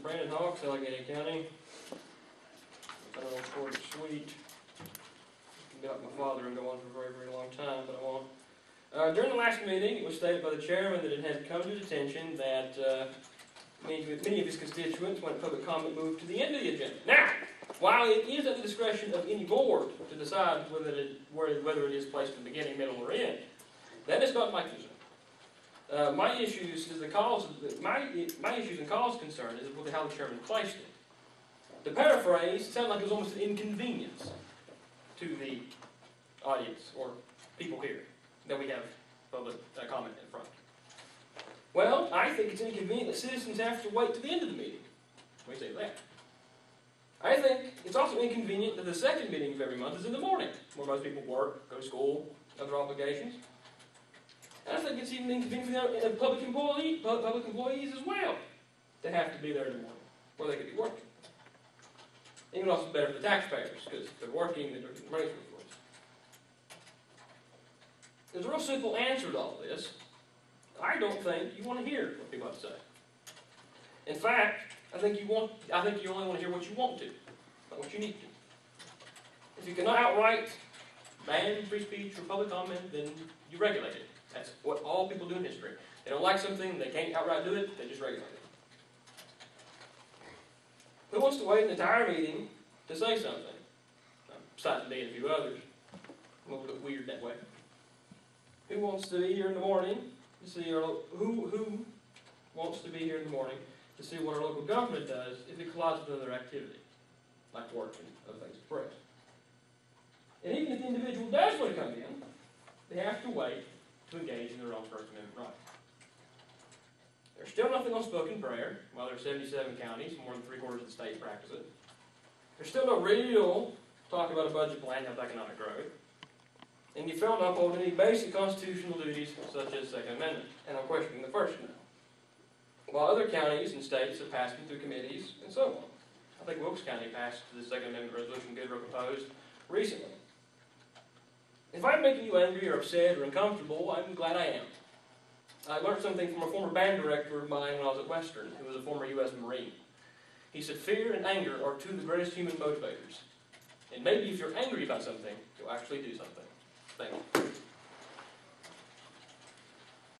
Brandon Hawks, Allegheny County. I don't know short and sweet. I can be like my father and go on for a very, very long time, but I won't. During the last meeting, it was stated by the chairman that it had come to his attention that many of his constituents want public comment moved to the end of the agenda. Now, while it is at the discretion of any board to decide whether it is placed in the beginning, middle, or end, that is not my concern. My issues and cause concern is with how the chairman placed it. To paraphrase, it sounded like it was almost an inconvenience to the audience or people here that we have public comment in front. Well, I think it's inconvenient that citizens have to wait to the end of the meeting. Let me say that. I think it's also inconvenient that the second meeting of every month is in the morning, where most people work, go to school, other obligations. And I think it's even inconvenient for the public employees as well to have to be there in the morning, where they could be working. Even also better for the taxpayers, because if they're working, they're getting money for the place. There's a real simple answer to all this. I don't think you want to hear what people have to say. In fact, I think you only want to hear what you want to, not what you need to. If you cannot outright ban free speech or public comment, then you regulate it. That's what all people do in history. They don't like something, they can't outright do it, they just regulate it. Who wants to wait an entire meeting to say something? Besides me and a few others. I'm a little bit weird that way. Who wants to be here in the morning to see who wants to be here in the morning to see what our local government does if it collides with another activity, like work and other things expressed? And even if the individual does want to come in, they have to wait to engage in their own First Amendment right. There's still nothing on spoken prayer, while there are 77 counties, more than 3/4 of the state practice it. There's still no real talk about a budget plan to help economic growth. And you fail to uphold any basic constitutional duties, such as Second Amendment. And I'm questioning the First Amendment. While other counties and states have passed them through committees and so on. I think Wilkes County passed the Second Amendment resolution Goodrow proposed recently. If I'm making you angry or upset or uncomfortable, I'm glad I am. I learned something from a former band director of mine when I was at Western, who was a former U.S. Marine. He said, fear and anger are two of the greatest human motivators. And maybe if you're angry about something, you'll actually do something. Thank you.